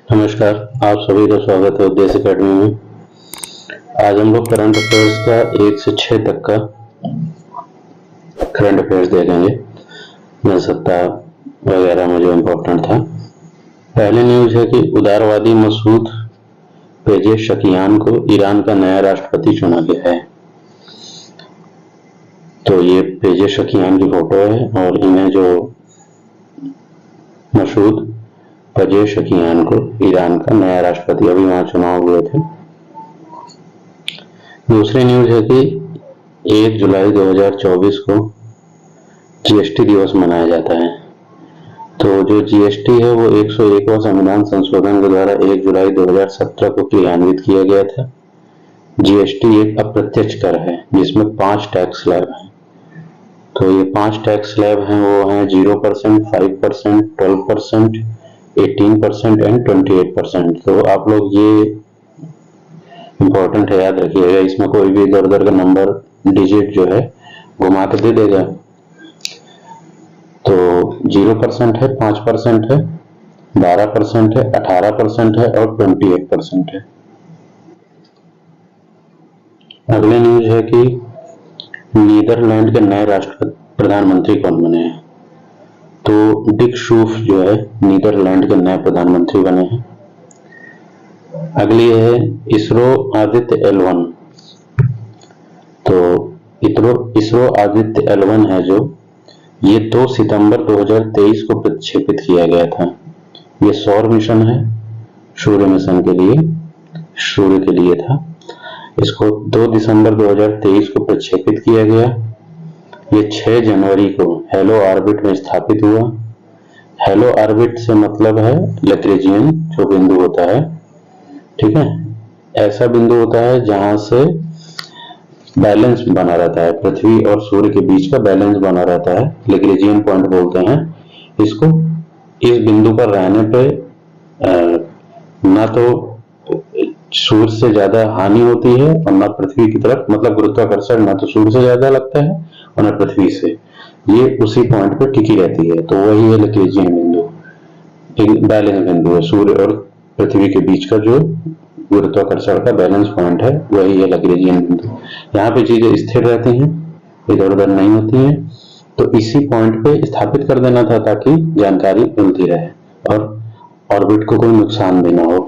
नमस्कार, आप सभी का स्वागत है उद्देश्य अकेडमी में। आज हम लोग करंट अफेयर्स का 1 से 6 तक का करंट अफेयर्स देखेंगे, जनसत्ता वगैरह में जो इम्पोर्टेंट था। पहली न्यूज है कि उदारवादी मसूद पेजेशकियान को ईरान का नया राष्ट्रपति चुना गया है। तो ये पेजेशकियान की फोटो है और इन्हें जो मसूद पेजेशकियान को ईरान का नया राष्ट्रपति, अभी वहां चुनाव हुए थे। दूसरी न्यूज है कि 1 जुलाई 2024 को जीएसटी दिवस मनाया जाता है। तो जो जीएसटी है वो 101वां संविधान संशोधन के द्वारा 1 जुलाई 2017 को क्रियान्वित किया गया था। जीएसटी एक अप्रत्यक्ष कर है जिसमें 5 टैक्स स्लैब हैं। तो ये 5 टैक्स स्लैब हैं, वो हैं 0%, 5%, 12%, 18% एंड 28%। तो आप लोग ये इंपॉर्टेंट है, याद रखिएगा। इसमें कोई भी इधर उधर का नंबर डिजिट जो है घुमा के दे देगा। तो 0% है, 5% है, 12% है, 18% है और 28% है। अगली न्यूज है कि नीदरलैंड के नए राष्ट्रपति प्रधानमंत्री कौन बने हैं। तो डिक शूफ जो है नीदरलैंड के नए प्रधानमंत्री बने हैं। अगली है इसरो आदित्य L1। तो इसरो आदित्य L1 है जो ये 2 सितंबर 2023 को प्रक्षेपित किया गया था। ये सौर मिशन है, सूर्य मिशन के लिए, सूर्य के लिए था। इसको 2 दिसंबर 2023 को प्रक्षेपित किया गया। ये 6 जनवरी को हेलो ऑर्बिट में स्थापित हुआ। हेलो ऑर्बिट से मतलब है लैग्रेंजियन जो बिंदु होता है, ठीक है, ऐसा बिंदु होता है जहां से बैलेंस बना रहता है, पृथ्वी और सूर्य के बीच का बैलेंस बना रहता है, लैग्रेंजियन पॉइंट बोलते हैं इसको। इस बिंदु पर रहने पे ना तो सूर्य से ज्यादा हानि होती है और ना पृथ्वी की तरफ, मतलब गुरुत्वाकर्षण ना तो सूर्य से ज्यादा लगता है और ना पृथ्वी से। ये उसी पॉइंट पे टिकी रहती है। तो वही है लैग्रेंजियन बिंदु, एक बैलेंस बिंदु है। सूर्य और पृथ्वी के बीच का जो गुरुत्वाकर्षण का बैलेंस पॉइंट है वही है लैग्रेंजियन बिंदु। यहाँ पे चीजें स्थिर रहती हैं, इधर उधर नहीं होती हैं। तो इसी पॉइंट पे स्थापित कर देना था ताकि जानकारी मिलती रहे और ऑर्बिट को कोई नुकसान भी ना हो।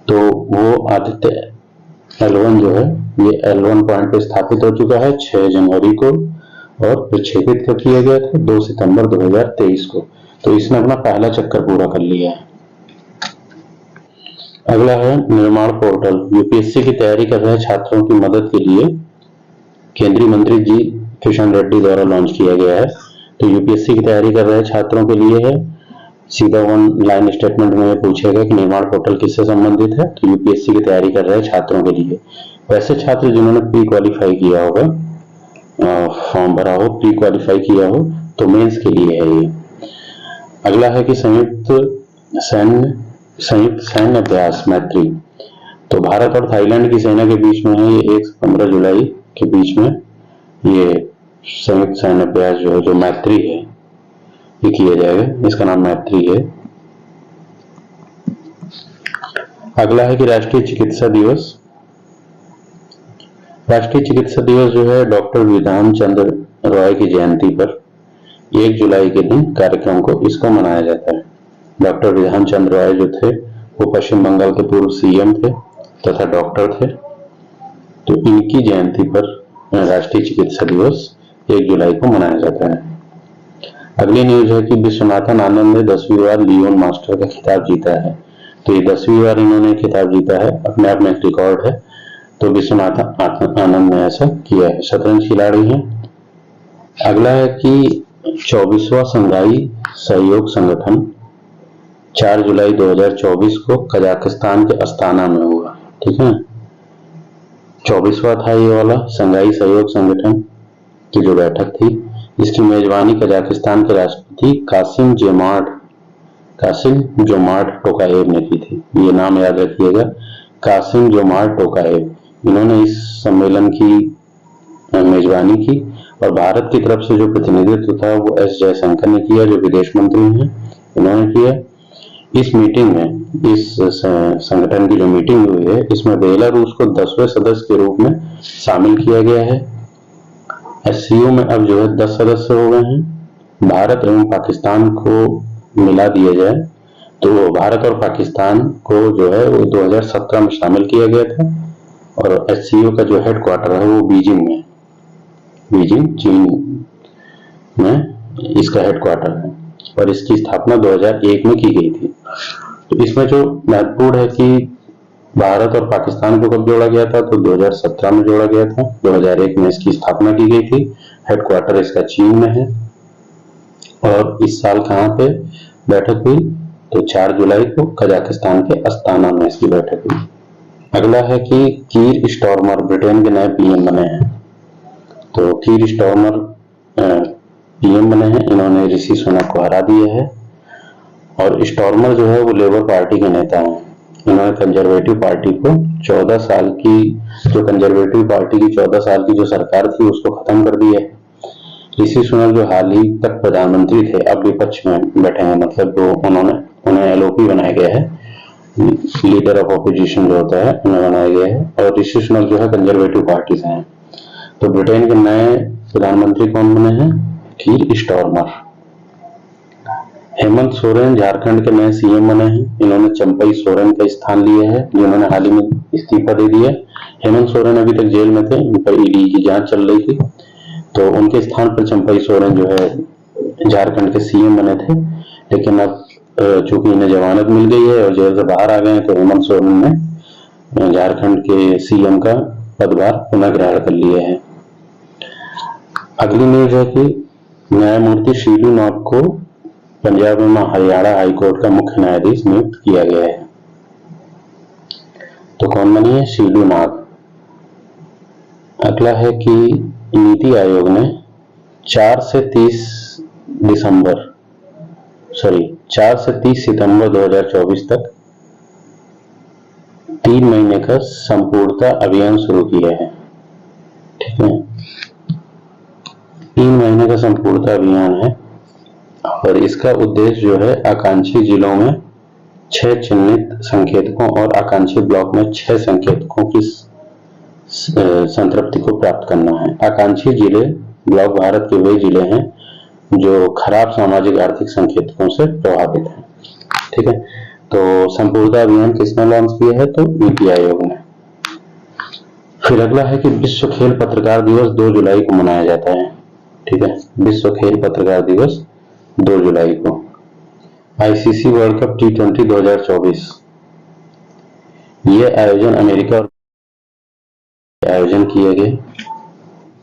तो वो आदित्य L1 जो है ये L1 पॉइंट पे स्थापित हो चुका है 6 जनवरी को और प्रक्षेपित कर किया गया था 2 सितंबर 2023 को। तो इसने अपना पहला चक्कर पूरा कर लिया है। अगला है निर्माण पोर्टल। यूपीएससी की तैयारी कर रहे छात्रों की मदद के लिए केंद्रीय मंत्री जी किशन रेड्डी द्वारा लॉन्च किया गया है। तो यूपीएससी की तैयारी कर रहे छात्रों के लिए है। सीधा 1 लाइन स्टेटमेंट में पूछेगा कि निर्माण पोर्टल किससे संबंधित है। तो यूपीएससी की तैयारी कर रहे छात्रों के लिए, वैसे छात्र जिन्होंने प्री क्वालिफाई किया होगा, फॉर्म भरा हो, प्री क्वालिफाई किया हो, तो मेंस के लिए है ये। अगला है कि संयुक्त सैन्य अभ्यास मैत्री। तो भारत और थाईलैंड की सेना के बीच में है ये 1 से 15 जुलाई के बीच में ये संयुक्त सैन्य अभ्यास जो है, जो मैत्री है, ये किया जाएगा। इसका नाम मैत्री है। अगला है कि राष्ट्रीय चिकित्सा दिवस। राष्ट्रीय चिकित्सा दिवस जो है डॉक्टर विधान चंद्र रॉय की जयंती पर 1 जुलाई के दिन कार्यक्रम को इसको मनाया जाता है। डॉक्टर विधान चंद्र रॉय जो थे वो पश्चिम बंगाल के पूर्व सीएम थे तथा डॉक्टर थे। तो इनकी जयंती पर राष्ट्रीय चिकित्सा दिवस 1 जुलाई को मनाया जाता है। अगली न्यूज है कि विश्वनाथन आनंद ने 10वीं बार लियोन मास्टर का खिताब जीता है। तो ये 10वीं बार इन्होंने खिताब जीता है, अपने आप में एक रिकॉर्ड है। तो विश्वनाथन आनंद ने ऐसा किया है, शतरंज खिलाड़ी हैं। अगला है कि 24वां शंघाई सहयोग संगठन 4 जुलाई 2024 को कजाकिस्तान के अस्ताना में हुआ, ठीक है। 24वां था ये वाला शंघाई सहयोग संगठन की जो बैठक थी। इसकी मेजबानी कजाकिस्तान के राष्ट्रपति कासिम जोमार्ट टोकाएव ने की थी। ये नाम याद रखिएगा, कासिम जोमार्ट टोकाएव। इन्होंने इस सम्मेलन की मेजबानी की और भारत की तरफ से जो प्रतिनिधित्व था वो एस जयशंकर ने किया, जो विदेश मंत्री हैं, इन्होंने किया। इस मीटिंग में, इस संगठन की जो मीटिंग हुई है, इसमें बेलारूस को 10वें सदस्य के रूप में शामिल किया गया है। एससीओ में अब जो है 10 सदस्य हो गए हैं। भारत एवं पाकिस्तान को मिला दिया जाए तो भारत और पाकिस्तान को जो है वो 2017 में शामिल किया गया था, और एससीओ का जो हेडक्वार्टर है वो बीजिंग में, बीजिंग चीन में इसका हेडक्वार्टर है, और इसकी स्थापना 2001 में की गई थी। तो इसमें जो महत्वपूर्ण है कि भारत और पाकिस्तान को कब जोड़ा गया था, तो 2017 में जोड़ा गया था। 2001 में इसकी स्थापना की गई थी। हेडक्वार्टर इसका चीन में है। और इस साल कहाँ पे बैठक हुई, तो 4 जुलाई को कजाकिस्तान के अस्ताना में इसकी बैठक हुई। अगला है कि कीर स्टारमर ब्रिटेन के नए पीएम बने हैं। तो कीर स्टारमर पीएम बने हैं, इन्होंने ऋषि सुनक को हरा दिया है। और स्टारमर जो है वो लेबर पार्टी के नेता हैं। इन्होंने कंजर्वेटिव पार्टी को 14 साल की, जो कंजर्वेटिव पार्टी की 14 साल की जो सरकार थी उसको खत्म कर दिया है। ऋषि सुनक जो हाल ही तक प्रधानमंत्री थे, अब विपक्ष में बैठे हैं, मतलब जो उन्हें एलओपी बनाया गया है, लीडर ऑफ ऑपोजिशन जो होता है, उन्हें बनाया गया है। और ऋषि सुनक जो है कंजर्वेटिव पार्टी से हैं। तो ब्रिटेन के नए प्रधानमंत्री कौन बने हैं, कीर स्टारमर। हेमंत सोरेन झारखंड के नए सीएम बने हैं। इन्होंने चंपई सोरेन का स्थान लिया है, जिन्होंने हाल ही में इस्तीफा दे दिया। हेमंत सोरेन अभी तक जेल में थे, उन पर ईडी की जांच चल रही थी, तो उनके स्थान पर चंपई सोरेन जो है झारखंड के सीएम बने थे। लेकिन अब चूंकि इन्हें जमानत मिल गई है और जेल से बाहर आ गए हैं, तो हेमंत सोरेन ने झारखंड के सीएम का पदभार पुनः ग्रहण कर लिया है। अगली न्यूज है कि न्यायमूर्ति शीलू नाग को पंजाब में हरियाणा हाईकोर्ट का मुख्य न्यायाधीश नियुक्त किया गया है। तो कौन बनी है, शीलू नाग। अगला है कि नीति आयोग ने 4 से 30 सितंबर 2024 तक 3 महीने का संपूर्णता अभियान शुरू किया है। ठीक है, 3 महीने का संपूर्णता अभियान है, और इसका उद्देश्य जो है आकांक्षी जिलों में 6 चिन्हित संकेतकों और आकांक्षी ब्लॉक में 6 संकेतकों की संतृप्ति को प्राप्त करना है। आकांक्षी जिले ब्लॉक भारत के वे जिले हैं जो खराब सामाजिक आर्थिक संकेतकों से प्रभावित हैं। ठीक है, तो संपूर्णता अभियान किसने लॉन्च किया है, तो नीति आयोग ने। फिर अगला है कि विश्व खेल पत्रकार दिवस 2 जुलाई को मनाया जाता है। ठीक है, विश्व खेल पत्रकार दिवस 2 जुलाई को। आईसीसी वर्ल्ड कप T20 2024, ये आयोजन अमेरिका और आयोजन किए गए।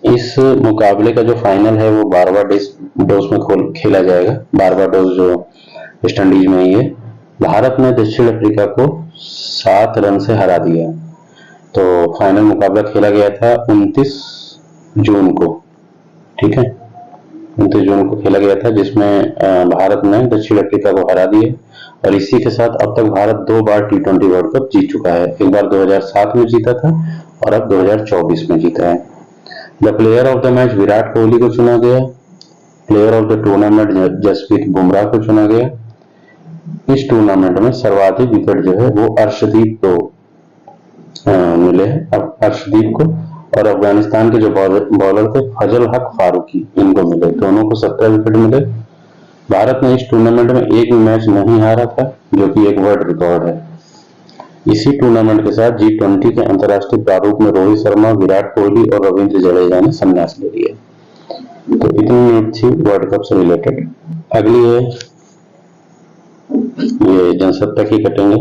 इस मुकाबले का जो फाइनल है वो बारबाडोस में खेला जाएगा। बारबाडोस जो वेस्ट इंडीज में ही है। भारत ने दक्षिण अफ्रीका को 7 रन से हरा दिया। तो फाइनल मुकाबला खेला गया था 29 जून को। ठीक है, 29 जून को खेला गया था, जिसमें भारत ने दक्षिण अफ्रीका को हरा दिया। और इसी के साथ अब तक भारत 2 बार T20 वर्ल्ड कप जीत चुका है। एक बार 2007 में जीता था और अब 2024 में जीता है। The player of the match Virat Kohli को चुना गया। Player of the tournament Jasprit Bumrah को चुना गया। इस टूर्नामेंट में सर्वाधिक विकेट जो है वो अर्शदीप को मिले हैं, अर्शदीप को, और अफगानिस्तान के जो बॉलर थे फजल हक फारूकी, इनको मिले, दोनों को 17 विकेट मिले। भारत ने इस टूर्नामेंट में एक भी मैच नहीं हारा था, जो कि एक वर्ल्ड रिकॉर्ड है। इसी टूर्नामेंट के साथ G20 के अंतर्राष्ट्रीय प्रारूप में रोहित शर्मा, विराट कोहली और रविंद्र जडेजा ने संन्यास ले लिया। तो इतनी न्यूज थी वर्ल्ड कप से रिलेटेड। अगली है ये जनसत्ता की कटेंगे।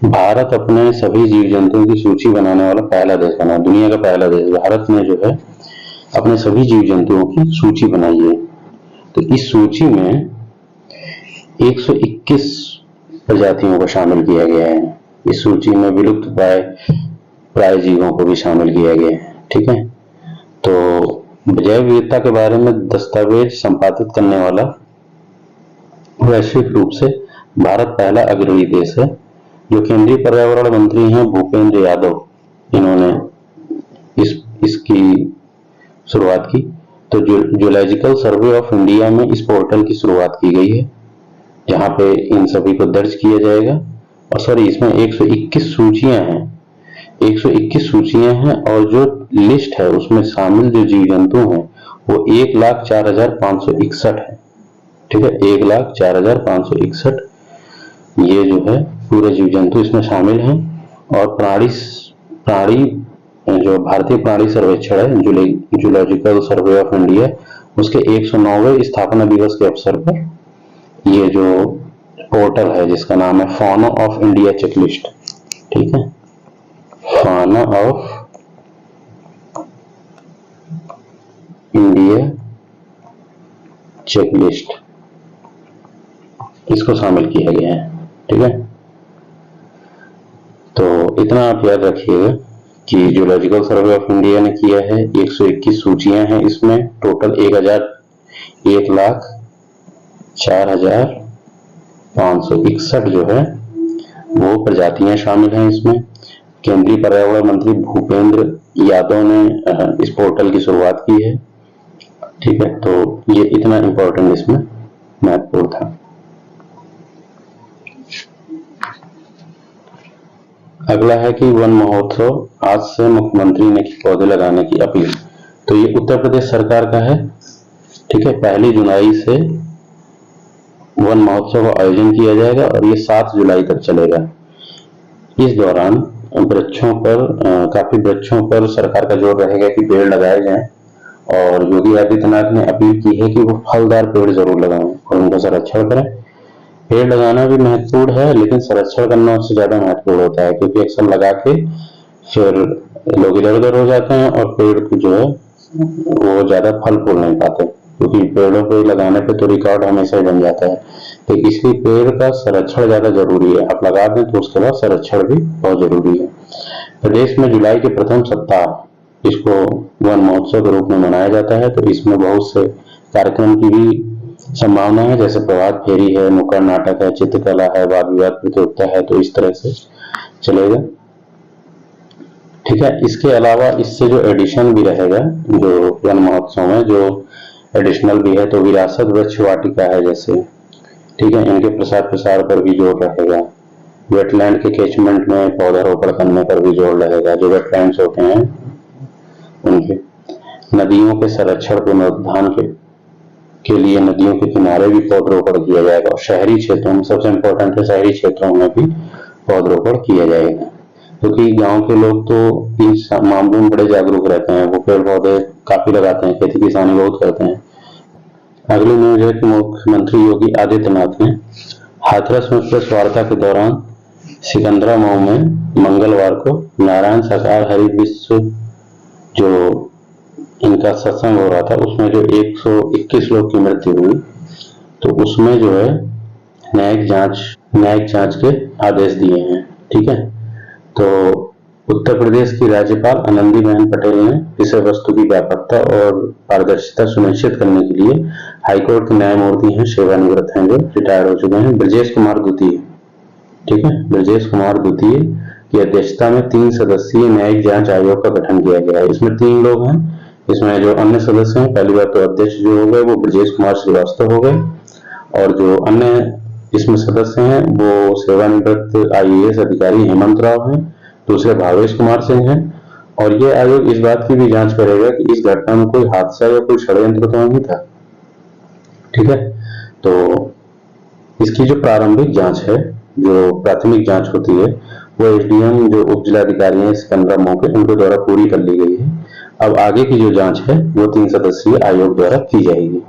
भारत अपने सभी जीव जंतुओं की सूची बनाने वाला पहला देश बना, दुनिया का पहला देश। भारत ने जो है अपने सभी जीव जंतुओं की सूची बनाई है। तो इस सूची में 121 प्रजातियों को शामिल किया गया है। इस सूची में विलुप्त प्राय जीवों को भी शामिल किया गया है। ठीक है, तो जैव विविधता के बारे में दस्तावेज संपादित करने वाला वैश्विक रूप से भारत पहला अग्रणी देश है। जो केंद्रीय पर्यावरण मंत्री हैं भूपेंद्र यादव, इन्होंने इसकी शुरुआत की। तो जूलॉजिकल सर्वे ऑफ इंडिया में इस पोर्टल की शुरुआत की गई है, जहां पे इन सभी को दर्ज किया जाएगा। और सॉरी, इसमें 121 सूचियां हैं, 121 सूचियां हैं, और जो लिस्ट है उसमें शामिल जो जीव जंतु हैं वो 1,04,561 है। ठीक है, 1,04,561 ये जो है पूरे जीव जंतु इसमें शामिल हैं। और प्राणी जो भारतीय प्राणी सर्वेक्षण है, जूलॉजिकल सर्वे ऑफ इंडिया, उसके 109वें स्थापना दिवस के अवसर पर ये जो पोर्टल है जिसका नाम है फौना ऑफ इंडिया चेकलिस्ट, ठीक है, फौना ऑफ इंडिया चेकलिस्ट, इसको शामिल किया गया है। ठीक है, तो इतना आप याद रखिएगा कि जूलॉजिकल सर्वे ऑफ इंडिया ने किया है, 121 सूचियां हैं इसमें, टोटल 1,04,561 जो है वो प्रजातियां शामिल हैं इसमें। केंद्रीय पर्यावरण मंत्री भूपेंद्र यादव ने इस पोर्टल की शुरुआत की है। ठीक है, तो ये इतना इंपॉर्टेंट इसमें महत्वपूर्ण था। अगला है कि वन महोत्सव, आज से मुख्यमंत्री ने की पौधे लगाने की अपील। तो ये उत्तर प्रदेश सरकार का है। ठीक है, 1 जुलाई से वन महोत्सव का आयोजन किया जाएगा और ये 7 जुलाई तक चलेगा। इस दौरान वृक्षों पर काफी वृक्षों पर सरकार का जोर रहेगा कि पेड़ लगाए जाएं, और योगी आदित्यनाथ ने अपील की है कि वो फलदार पेड़ जरूर लगाएं और उनका संरक्षण करें। पेड़ लगाना भी महत्वपूर्ण है, लेकिन संरक्षण करना उससे ज्यादा महत्वपूर्ण होता है, क्योंकि अक्सर लगा के फिर लोग इधर उधर हो जाते हैं और पेड़ को जो है वो ज्यादा फल फूल नहीं पाते, क्योंकि पेड़ों पे लगाने पे तो रिकॉर्ड हमेशा ही बन जाता है। तो इसलिए पेड़ का संरक्षण ज्यादा जरूरी है। आप लगा दें तो उसके बाद संरक्षण भी बहुत जरूरी है। प्रदेश में जुलाई के प्रथम सप्ताह इसको वन महोत्सव के रूप में मनाया जाता है। तो इसमें बहुत से कार्यक्रम की भी संभावना है, जैसे प्रभात फेरी है, नुक्कड़ नाटक है, चित्रकला है, वाद विवाद प्रतियोगिता है, तो इस तरह से चलेगा। ठीक है, इसके अलावा इससे जो एडिशन भी रहेगा जो वन महोत्सव में, जो एडिशनल भी है, तो विरासत वृक्ष वाटिका है जैसे, ठीक है, इनके प्रसार प्रसार पर भी जोर रहेगा। वेटलैंड के कैचमेंट में पौधारोपण करने पर भी जोर रहेगा, जो वेटलैंड्स होते हैं उनके। नदियों के संरक्षण पुनरुद्धार के लिए नदियों के किनारे भी पौधरोपण किया जाएगा, और शहरी क्षेत्रों में सबसे इम्पोर्टेंट है, शहरी क्षेत्रों में भी पौधरोपण किया जाएगा, क्योंकि गांव के लोग तो इन मामलों में बड़े जागरूक रहते हैं, वो पेड़ पौधे काफी लगाते हैं, खेती किसानी बहुत करते हैं। अगली न्यूज है कि मुख्यमंत्री योगी आदित्यनाथ ने हाथरस में प्रेस वार्ता के दौरान सिकंदरा मऊ में मंगलवार को नारायण साकार हरि विश्व जो इनका सत्संग हो रहा था, उसमें जो 121 लोग की मृत्यु हुई, तो उसमें जो है न्यायिक जांच के आदेश दिए हैं। ठीक है, तो उत्तर प्रदेश की राज्यपाल आनंदीबेन पटेल ने विषय वस्तु की व्यापकता और पारदर्शिता सुनिश्चित करने के लिए हाईकोर्ट के न्यायमूर्ति हैं, सेवानिवृत्त हैं, जो रिटायर हो चुके हैं, ब्रजेश कुमार द्वितीय। ठीक है, ब्रजेश कुमार द्वितीय की अध्यक्षता में 3 सदस्यीय न्यायिक जांच आयोग का गठन किया गया है। इसमें 3 लोग हैं। इसमें जो अन्य सदस्य हैं, पहली बात तो अध्यक्ष जो हो गए वो ब्रजेश कुमार श्रीवास्तव हो गए, और जो अन्य इसमें सदस्य हैं वो सेवानिवृत्त IAS अधिकारी हेमंत राव हैं, दूसरे भावेश कुमार सिंह हैं। और ये आयोग इस बात की भी जांच करेगा कि इस घटना में कोई हादसा या कोई षड्यंत्र तो नहीं था। ठीक है, तो इसकी जो प्रारंभिक जांच है, जो प्राथमिक जांच होती है, वो SDM जो उप जिलाधिकारी हैं सिकंदरा मऊ के, उनके द्वारा पूरी कर ली गई है। अब आगे की जो जांच है वो 3 सदस्यीय आयोग द्वारा की जाएगी।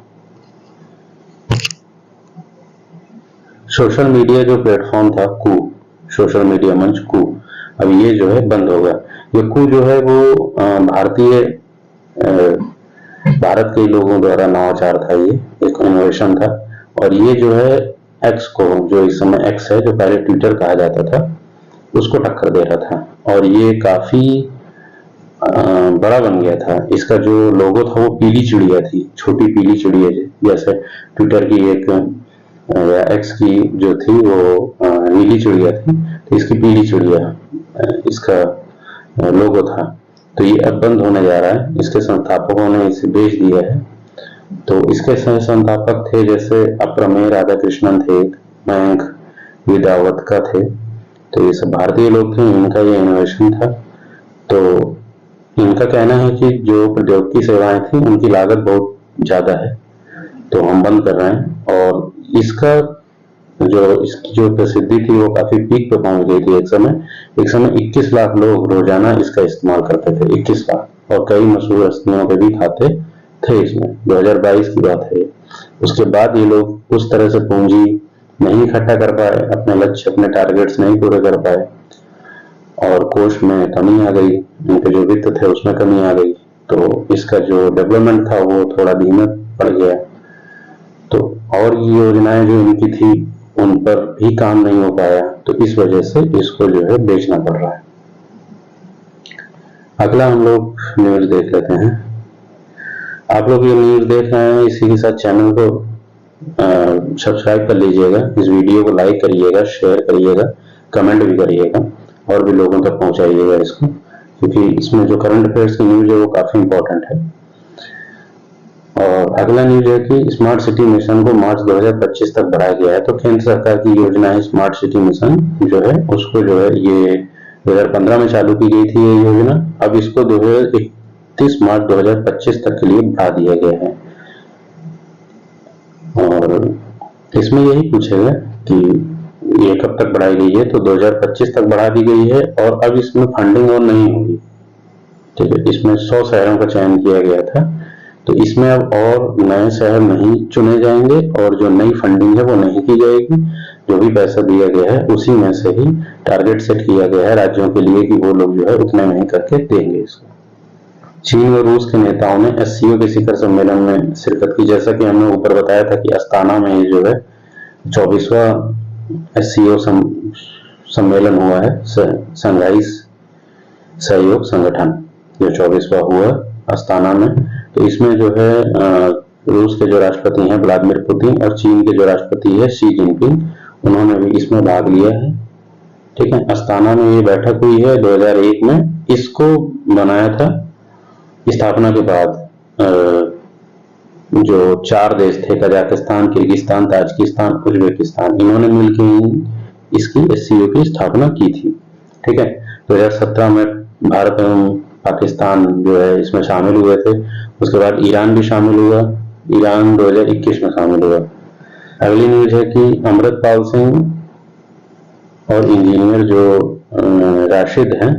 सोशल मीडिया जो प्लेटफॉर्म था कू, सोशल मीडिया मंच कू, अब ये जो है बंद होगा। ये कू जो है वो भारत के लोगों द्वारा नवाचार था, ये एक इनोवेशन था, और ये जो है एक्स को, जो इस समय एक्स है, जो पहले ट्विटर कहा जाता था, उसको टक्कर दे रहा था, और ये काफी बड़ा बन गया था। इसका जो लोगो था वो पीली चिड़िया थी, छोटी पीली चिड़िया, जैसे ट्विटर की एक या एक्स की जो थी वो नीली चिड़िया थी, तो इसकी पीली चिड़िया इसका लोगो था। तो ये अब बंद होने जा रहा है, इसके संस्थापकों ने इसे बेच दिया है तो इसके सह संस्थापक थे जैसे अप्रमेय राधाकृष्णन थे, मयंक विद्यावत थे। तो ये सब भारतीय लोग थे, इनका ये इनोवेशन था। तो इनका कहना है कि जो प्रौद्योगिकी सेवाएं थी उनकी लागत बहुत ज्यादा है, तो हम बंद कर रहे हैं। और इसका इसकी जो प्रसिद्धि थी वो काफी पीक पे पहुंच गई थी। एक समय 21 लाख लोग रोजाना इसका इस्तेमाल करते थे, 21 लाख, और कई मशहूर हस्तियों के भी खाते थे इसमें। 2022 की बात है। उसके बाद ये लोग उस तरह से पूंजी नहीं इकट्ठा कर पाए, अपने लक्ष्य अपने टारगेट्स नहीं पूरे कर पाए, और कोष में कमी आ गई, इनके जो वित्त थे उसमें कमी आ गई। तो इसका जो डेवलपमेंट था वो थोड़ा धीमे पड़ गया। तो और योजनाएं जो इनकी थी उन पर भी काम नहीं हो पाया, तो इस वजह से इसको जो है बेचना पड़ रहा है। अगला हम लोग न्यूज देख लेते हैं। आप लोग ये न्यूज देख रहे हैं, इसी के साथ चैनल को सब्सक्राइब कर लीजिएगा, इस वीडियो को लाइक करिएगा, शेयर करिएगा, कमेंट भी करिएगा, और भी लोगों तक पहुंचाइएगा इसको, क्योंकि इसमें जो करंट अफेयर्स की न्यूज है वो काफी इंपॉर्टेंट है। और अगला न्यूज है कि स्मार्ट सिटी मिशन को मार्च 2025 तक बढ़ाया गया है। तो केंद्र सरकार की योजना है स्मार्ट सिटी मिशन जो है, उसको जो है ये 2015 में चालू की गई थी ये योजना। अब इसको 31 मार्च 2025 तक के लिए बढ़ा दिया गया है। और इसमें यही पूछेगा कि ये कब तक बढ़ाई गई है, तो 2025 तक बढ़ा दी गई है। और अब इसमें फंडिंग और नहीं होगी, ठीक है। इसमें 100 शहरों का चयन किया गया था, तो इसमें अब और नए शहर नहीं चुने जाएंगे, और जो नई फंडिंग है वो नहीं की जाएगी। जो भी पैसा दिया गया है उसी में से ही टारगेट सेट किया गया है राज्यों के लिए कि वो लोग जो है उतने में ही करके देंगे इसको। चीन और रूस के नेताओं ने एससीओ के शिखर सम्मेलन में शिरकत की। जैसा कि हमने ऊपर बताया था कि अस्ताना में ये जो है 24वां एससीओ सम्मेलन हुआ है, शंघाई सहयोग संगठन, जो 24वां हुआ अस्ताना में। तो इसमें जो है रूस के जो राष्ट्रपति हैं व्लादिमीर पुतिन, और चीन के जो राष्ट्रपति है शी जिनपिंग, उन्होंने भी इसमें भाग लिया है, ठीक है। अस्ताना में ये बैठक हुई है 2001 में। इसको बनाया था स्थापना के बाद जो 4 देश थे, कजाकिस्तान, किर्गिस्तान, ताजिकिस्तान, उज्बेकिस्तान, इन्होंने मिलकर इसकी एससीओ की स्थापना की थी, ठीक है। 2017 में भारत एवं पाकिस्तान जो है इसमें शामिल हुए थे। उसके बाद ईरान भी शामिल हुआ, ईरान 2021 में शामिल हुआ। अगली न्यूज है कि अमृतपाल सिंह और इंजीनियर जो राशिद हैं,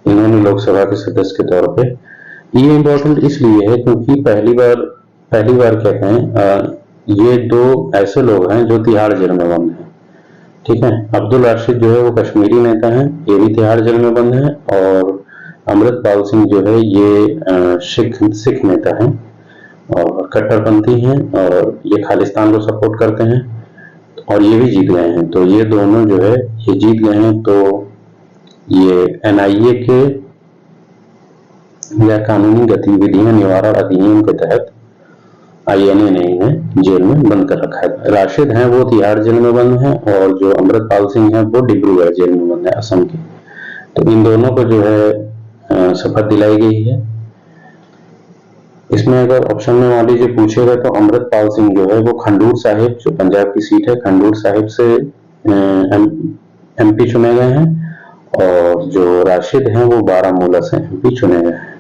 इन्होंने लोकसभा के सदस्य के तौर पे, ये इम्पोर्टेंट इसलिए है क्योंकि पहली बार क्या कहें, ये 2 ऐसे लोग हैं जो तिहाड़ जेल में बंद हैं, ठीक है। अब्दुल राशिद जो है वो कश्मीरी नेता हैं, ये भी तिहाड़ जेल में बंद हैं। और अमृतपाल सिंह जो है ये सिख नेता हैं और कट्टरपंथी हैं, और ये खालिस्तान को सपोर्ट करते हैं, और ये भी जीत गए हैं। तो ये दोनों जो है ये जीत गए हैं। तो ये एनआईए के या कानूनी गतिविधियां निवारण अधिनियम के तहत आईएनए ने इन्हें जेल में बंद कर रखा है। राशिद हैं वो तिहाड़ जेल में बंद हैं, और जो अमृतपाल सिंह हैं वो डिब्रूगढ़ जेल में बंद है, असम की। तो इन दोनों को जो है शपथ दिलाई गई है। इसमें अगर ऑप्शन में मान लीजिए पूछेगा तो अमृतपाल सिंह जो है वो खंडूर साहिब, जो पंजाब की सीट है, खंडूर साहिब से एमपी चुने गए हैं, और जो राशिद हैं वो बारामूला से एमपी चुने गए हैं।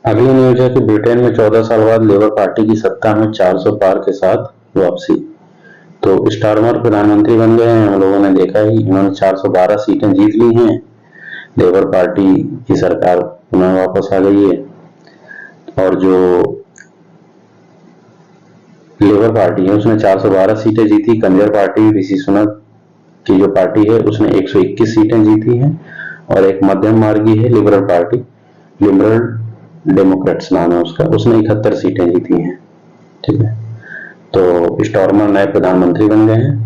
अगली न्यूज है कि ब्रिटेन में 14 साल बाद लेबर पार्टी की सत्ता में 400 पार के साथ वापसी। तो स्टारमर प्रधानमंत्री बन गए हैं, हम लोगों ने देखा ही, इन्होंने 412 सीटें जीत ली हैं, लेबर पार्टी की सरकार पुनः वापस आ गई है। और जो लेबर पार्टी है उसने 412 सीटें जीती। कंजर पार्टी, ऋषि सुनक की जो पार्टी है उसने 121 सीटें जीती हैं, और एक मध्यम मार्गी है लिबरल पार्टी, लिबरल डेमोक्रेट्स नाम है उसका, उसने 71 सीटें जीती हैं, ठीक है। तो स्टारमर नए प्रधानमंत्री बन गए हैं।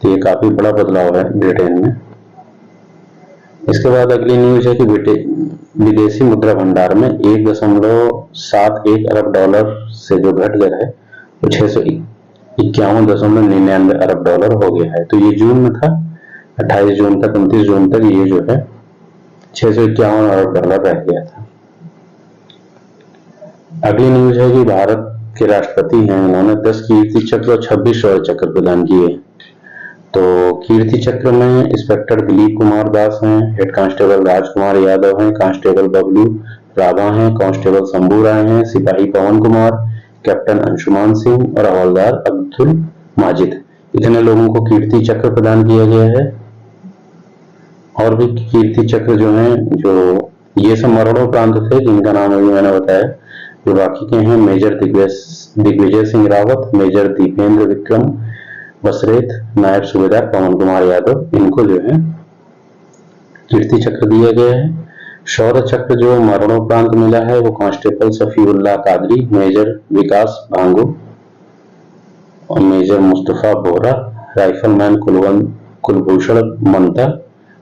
तो ये काफी बड़ा बदलाव है ब्रिटेन में। इसके बाद अगली न्यूज है कि विदेशी मुद्रा भंडार में 1.71 अरब डॉलर से जो घट गया है वो 651.99 अरब डॉलर हो गया है। तो ये जून में था, 28 जून तक, 29 जून तक ये जो है 651 अरब डॉलर रह गया था। अगली न्यूज है कि भारत के राष्ट्रपति हैं, उन्होंने 10 कीर्ति चक्र और 26 शौर्य चक्र प्रदान किए। तो कीर्ति चक्र में इंस्पेक्टर दिलीप कुमार दास हैं, हेड कांस्टेबल राजकुमार यादव हैं, कांस्टेबल बबलू राभा हैं, कांस्टेबल शंभू राय हैं, सिपाही पवन कुमार, कैप्टन अंशुमान सिंह और हवलदार अब्दुल माजिद। इतने लोगों को कीर्ति चक्र प्रदान किया गया है। और भी कीर्ति चक्र जो हैं, जो ये सब मरणोपरांत थे जिनका नाम अभी मैंने बताया। जो बाकी के हैं, मेजर दिग्विजय सिंह रावत, मेजर दीपेंद्र विक्रम बसरेत, नायब सूबेदार पवन कुमार यादव, इनको जो है कीर्ति चक्र दिया गया है। शौर्य चक्र जो मरणोपरांत मिला है वो कांस्टेबल सफीउल्लाह कादरी, मेजर विकास भांगू और major Mustafa Bohra, rifleman Kulbhushan Manta,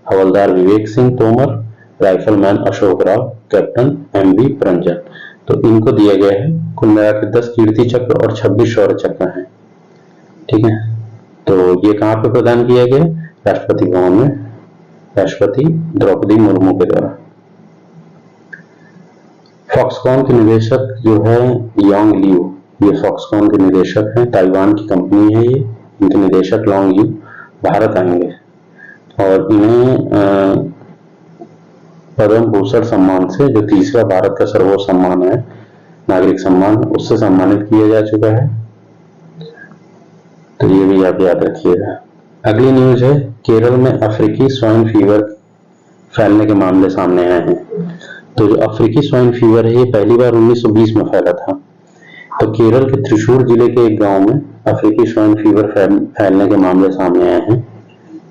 havildar Vivek Singh Tomar, rifleman Ashok Rao, captain MV Ranjan. तो इनको दिया गया है। कुल मिलाकर 10 कीर्ति चक्र और 26 शौर्य चक्र हैं। ठीक है, तो ये कहाँ पे प्रदान किया गया? राष्ट्रपति भवन में, राष्ट्रपति द्रौपदी मुर्मू के द्वारा। फॉक्सकॉन के निदेशक जो है योंग लियू, ये फॉक्सकॉन के निदेशक हैं, ताइवान की कंपनी है ये। इनके निदेशक योंग लियू भारत आएंगे और इन्हें पद्म भूषण सम्मान से, जो तीसरा भारत का सर्वोच्च सम्मान है, नागरिक सम्मान, उससे सम्मानित किया जा चुका है। तो ये भी आप याद रखिएगा। अगली न्यूज है, केरल में अफ्रीकी स्वाइन फीवर फैलने के मामले सामने आए हैं। तो जो अफ्रीकी स्वाइन फीवर है ये पहली बार 1920 में फैला था। तो केरल के त्रिशूर जिले के एक गांव में अफ्रीकी स्वाइन फीवर फैलने के मामले सामने आए हैं।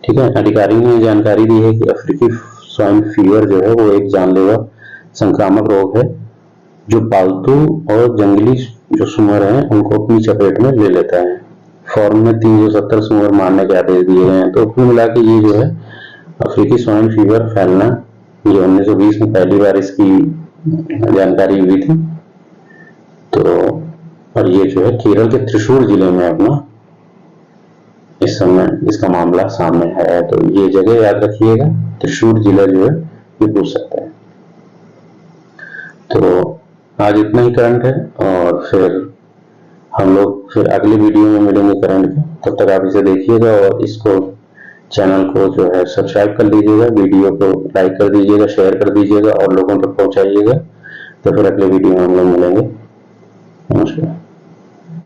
ठीक है, अधिकारी ने जानकारी दी है कि अफ्रीकी स्वाइन फीवर जो है वो एक जानलेवा संक्रामक रोग है जो पालतू और जंगली जो सूअर हैं उनको अपनी चपेट में ले लेता है। फॉर्म में 370 सूअर मारने के आदेश दिए गए हैं। तो कुल मिला के ये जो है अफ्रीकी स्वाइन फीवर फैलना, ये 1920 में पहली बार इसकी जानकारी हुई थी। तो और ये जो है केरल के त्रिशूर जिले में अपना इस समय इसका मामला सामने है। तो ये जगह याद रखिएगा, त्रिशूर जिला जो है ये पूछ सकता है। तो आज इतना ही करंट है और फिर हम लोग फिर अगली वीडियो में मिलेंगे करंट के। तब तक आप इसे देखिएगा और इसको चैनल को जो है सब्सक्राइब कर लीजिएगा, वीडियो को लाइक कर दीजिएगा, शेयर कर दीजिएगा और लोगों तक पहुंचाइएगा। तो फिर अगले वीडियो में हम लोग मिलेंगे। नमस्कार।